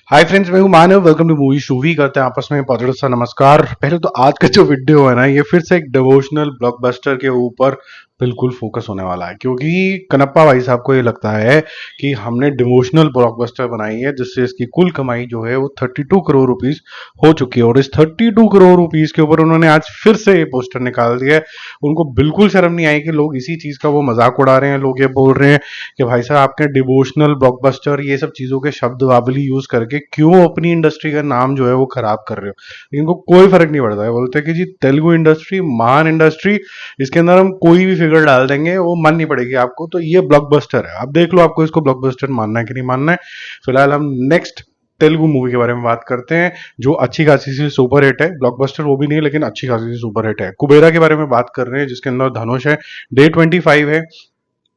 हाय friends, मैं हूं Manav. Welcome to movie Shoovy. करते हैं आपस में पॉजिटिव सा नमस्कार। पहले तो आज का जो वीडियो है ना, ये फिर से एक डिवोशनल ब्लॉकबस्टर के ऊपर बिल्कुल फोकस होने वाला है, क्योंकि कनप्पा भाई साहब को ये लगता है कि हमने डिवोशनल ब्लॉकबस्टर बनाई है जिससे इसकी कुल कमाई जो है वो 32 करोड़ रुपीस हो चुकी है। और इस 32 करोड़ रुपीस के ऊपर उन्होंने आज फिर से ये पोस्टर निकाल दिया है। उनको बिल्कुल शर्म नहीं आई कि लोग इसी चीज का वो मजाक उड़ा रहे हैं। लोग ये बोल रहे हैं कि भाई साहब, आपने डिवोशनल ब्लॉकबस्टर ये सब चीजों के शब्द वाबली यूज करके क्यों अपनी इंडस्ट्री का नाम जो है वो खराब कर रहे हो। लेकिन इनको कोई फर्क नहीं पड़ता है। बोलते हैं कि जी तेलुगु इंडस्ट्री महान इंडस्ट्री, इसके अंदर हम कोई भी फिगर डाल देंगे, वो मन नहीं पड़ेगी आपको। तो ये ब्लॉकबस्टर है, आप देख लो आपको इसको ब्लॉकबस्टर मानना है कि नहीं मानना है। फिलहाल हम नेक्स्ट तेलुगु मूवी के बारे में बात करते हैं जो अच्छी खासी सी सुपर हिट है। ब्लॉकबस्टर वो भी नहीं है, लेकिन अच्छी खासी सी सुपर हिट है। कुबेरा के बारे में बात कर रहे हैं, जिसके अंदर धनुष है, डे 25 है,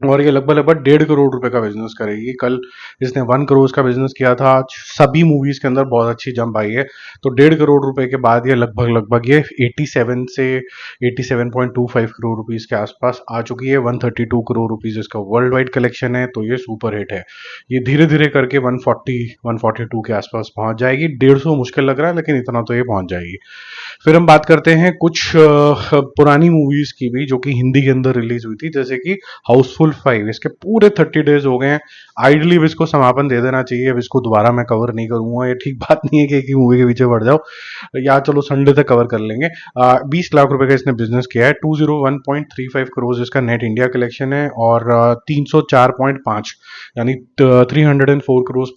और ये लगभग लगभग 1.5 करोड़ रुपए का बिजनेस करेगी। कल इसने 1 करोड़ का बिजनेस किया था। आज सभी मूवीज के अंदर बहुत अच्छी जंप आई है। तो 1.5 करोड़ रुपए के बाद ये लगभग लगभग ये 87 से 87.25 करोड़ रुपीज के आसपास आ चुकी है। 132 करोड़ रुपीज इसका वर्ल्ड वाइड कलेक्शन है। तो ये सुपर हिट है। ये धीरे धीरे करके 140 142 के आसपास पहुंच जाएगी। 150 मुश्किल लग रहा है, लेकिन इतना तो ये पहुंच जाएगी। फिर हम बात करते हैं कुछ पुरानी मूवीज की भी, जो कि हिंदी के अंदर रिलीज हुई थी, जैसे कि हाउसफुल 5। इसके पूरे 30 डेज हो गए हैं। आइडली अब इसको समापन दे देना चाहिए। अब इसको दोबारा मैं कवर नहीं करूंगा। ये ठीक बात नहीं है कि एक ही मूवी के पीछे बढ़ जाओ। या चलो संडे तक कवर कर लेंगे। 20 लाख रुपए का इसने बिजनेस किया है। 201.35 करोड़ इसका नेट इंडिया कलेक्शन है, और 304.5 यानी 304 करोड़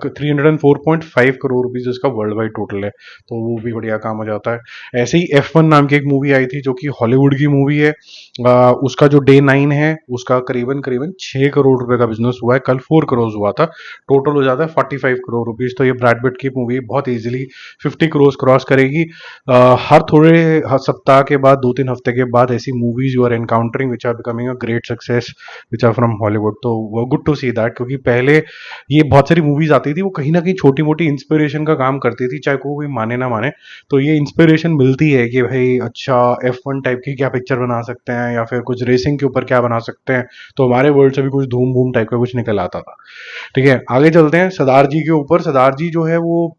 304.5 करोड़ रुपीज इसका वर्ल्ड वाइड टोटल है। तो वो भी बढ़िया काम हो जाता है। ऐसे ही F1 नाम की एक मूवी आई थी, जो कि हॉलीवुड की मूवी है। उसका जो डे 9 है, उसका करीबन करीबन 6 करोड़ रुपए का बिजनेस हुआ है। कल 4 करोड़ हुआ था। टोटल हो जाता है 45 करोड़ रुपीज। तो ये ब्रैड पिट की मूवी बहुत इजीली 50 करोड़ क्रॉस करेगी। हर थोड़े सप्ताह के बाद, 2-3 हफ्ते के बाद, ऐसी movies you are encountering which are becoming a great success which are from Hollywood. तो वो गुड टू सी दैट, क्योंकि पहले ये बहुत सारी मूवीज आती थी, वो कहीं ना कहीं छोटी मोटी इंस्पिरेशन का काम करती थी, चाहे कोई माने ना माने। तो ये इंस्पिरेशन मिलती है कि भाई अच्छा, F1 टाइप की क्या पिक्चर बना सकते हैं, या फिर कुछ रेसिंग के ऊपर क्या बना सकते हैं। तो हमारे वर्ल्ड से भी कुछ धूम बूम टाइप का कुछ निकल आता था। ठीक है, आगे चलते हैं सरदार जी के ऊपर। सरदार जी जो है वो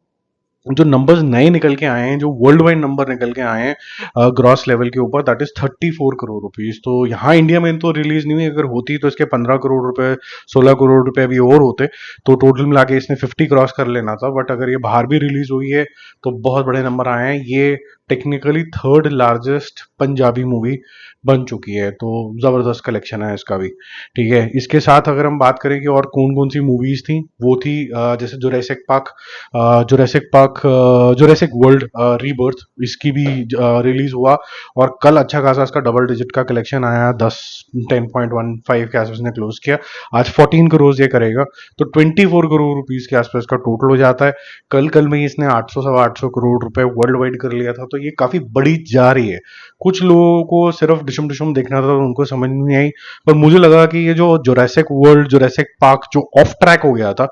जो नंबर्स नए निकल के आए हैं, जो वर्ल्ड वाइड नंबर निकल के आए हैं ग्रॉस लेवल के ऊपर, दैट इज 34 करोड़ रुपीज। तो यहाँ इंडिया में तो रिलीज नहीं हुई। अगर होती तो इसके 15 करोड़ रुपए, 16 करोड़ रुपए अभी और होते। तो टोटल मिला के इसने 50 क्रॉस कर लेना था। बट अगर ये बाहर भी रिलीज हुई है तो बहुत बड़े नंबर आए हैं। ये technically third largest Punjabi movie बन चुकी है। तो जबरदस्त कलेक्शन है इसका भी। ठीक है, इसके साथ अगर हम बात करें कि और कौन कौन सी मूवीज थी, वो थी जैसे Jurassic park, Jurassic world rebirth, इसकी भी रिलीज हुआ। और कल अच्छा खासा इसका डबल डिजिट का कलेक्शन आया। 10.15 के आसपास ने क्लोज किया। आज 14 करोड़ ये करेगा। तो 24 करोड़ रुपीज के आसपास का टोटल हो जाता है। कल कल में इसने 800 सवा 800 करोड़ रुपए वर्ल्ड वाइड कर लिया था। तो ये काफी बड़ी जा रही है। कुछ लोगों को सिर्फ डिशम डिशम देखना था, तो उनको समझ नहीं आई। पर मुझे लगा कि ये जो जुरैसिक वर्ल्ड, जुरैसिक पार्क जो ऑफ ट्रैक हो गया था,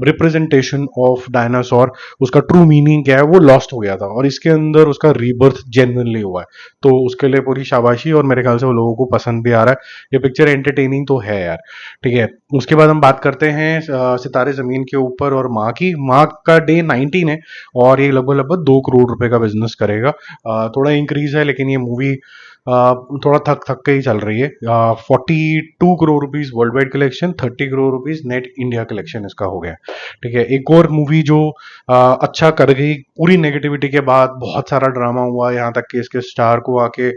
रिप्रेजेंटेशन ऑफ डायनासोर, उसका ट्रू मीनिंग क्या है वो लॉस्ट हो गया था, और इसके अंदर उसका रीबर्थ जेन्युइनली हुआ है। तो उसके लिए पूरी शाबाशी, और मेरे ख्याल से वो लोगों को पसंद भी आ रहा है। ये पिक्चर एंटरटेनिंग तो है यार। ठीक है, उसके बाद हम बात करते हैं सितारे जमीन के ऊपर और माँ की। माँ का डे 19 है, और ये लगभग लगभग 2 करोड़ रुपए का बिजनेस करेगा। थोड़ा इंक्रीज है, लेकिन ये मूवी थोड़ा थक थक के ही चल रही है। 42 crore rupees world wide collection, 30 crore rupees net India collection इसका हो गया। ठीक है, एक और मूवी जो अच्छा कर गई पूरी नेगेटिविटी के बाद, बहुत सारा ड्रामा हुआ, यहाँ तक कि इसके स्टार को आके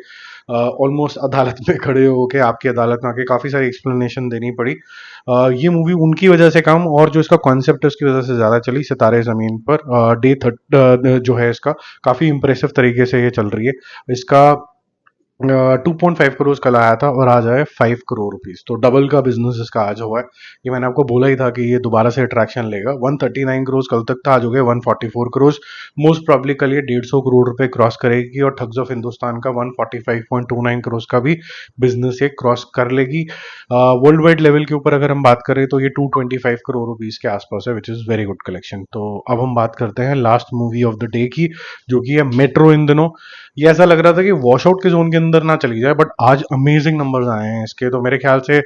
ऑलमोस्ट अदालत में खड़े होके, आपकी अदालत में आके काफी सारी एक्सप्लेनेशन देनी पड़ी। ये मूवी उनकी वजह से कम, और जो इसका कॉन्सेप्ट है उसकी वजह से ज्यादा चली। सितारे जमीन पर डे जो है इसका काफी इंप्रेसिव तरीके से ये चल रही है। इसका 2.5 करोड़ कल आया था, और आज आया 5 करोड़ रुपीज। तो डबल का बिजनेस इसका आज हुआ है। ये मैंने आपको बोला ही था कि ये दोबारा से अट्रैक्शन लेगा। 139 करोड़ कल तक था, आज हो गया 144 करोड़। मोस्ट प्रॉब्ली कल ये 150 करोड़ रुपए क्रॉस करेगी, और ठग्स ऑफ हिंदुस्तान का 145.29 करोड़ का भी बिजनेस ये क्रॉस कर लेगी। वर्ल्ड वाइड लेवल के ऊपर अगर हम बात करें तो ये 225 करोड़ रुपीज के आसपास है, which is very good collection. तो अब हम बात करते हैं last movie of the day की, जो कि है मेट्रो। इन दिनों ये ऐसा लग रहा था कि वॉश आउट के जोन के अंदर अंदर ना चली जाए, बट आज अमेजिंग नंबर्स आए हैं इसके। तो मेरे ख्याल से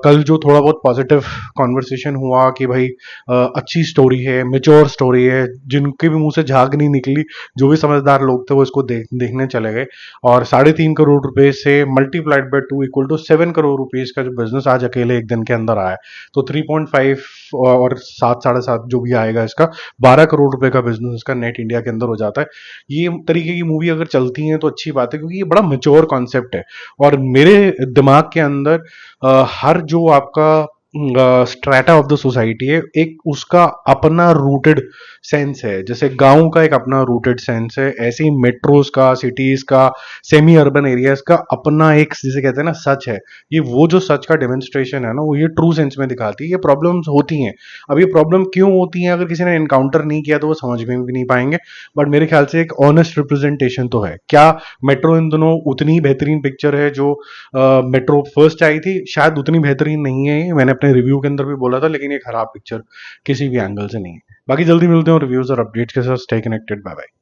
कल जो थोड़ा बहुत पॉजिटिव कॉन्वर्सेशन हुआ कि भाई अच्छी स्टोरी है, मेच्योर स्टोरी है, जिनके भी मुंह से झाग नहीं निकली, जो भी समझदार लोग थे वो इसको देखने चले गए। और 3.5 करोड़ रुपए से multiplied by 2 equal to 7 crore rupees का जो बिजनेस आज अकेले एक दिन के अंदर आया है। तो 3.5 और 7 साढ़े 7 जो भी आएगा इसका, 12 करोड़ रुपए का बिजनेस इसका नेट इंडिया के अंदर हो जाता है। ये तरीके की मूवी अगर चलती हैं तो अच्छी बात है, क्योंकि ये बड़ा मेच्योर कॉन्सेप्ट है। और मेरे दिमाग के अंदर हर जो आपका स्ट्रेटा ऑफ द सोसाइटी है, एक उसका अपना रूटेड सेंस है। जैसे गांव का एक अपना रूटेड सेंस है, ऐसे ही मेट्रोज का, सिटीज का, सेमी अर्बन एरियाज का अपना एक, जिसे कहते हैं ना, सच है। ये वो जो सच का डेमोन्स्ट्रेशन है ना, वो ये ट्रू सेंस में दिखाती है। ये प्रॉब्लम्स होती हैं, अब ये प्रॉब्लम क्यों होती हैं, अगर किसी ने इनकाउंटर नहीं किया तो वो समझ में भी नहीं पाएंगे। बट मेरे ख्याल से एक ऑनेस्ट रिप्रेजेंटेशन तो है। क्या मेट्रो इन दोनों उतनी ही बेहतरीन पिक्चर है जो मेट्रो फर्स्ट आई थी? शायद उतनी बेहतरीन नहीं है, ये मैंने अपने रिव्यू के अंदर भी बोला था, लेकिन ये खराब पिक्चर किसी भी एंगल से नहीं है। बाकी जल्दी मिलते हैं रिव्यूज और अपडेट्स के साथ। Stay connected, bye bye.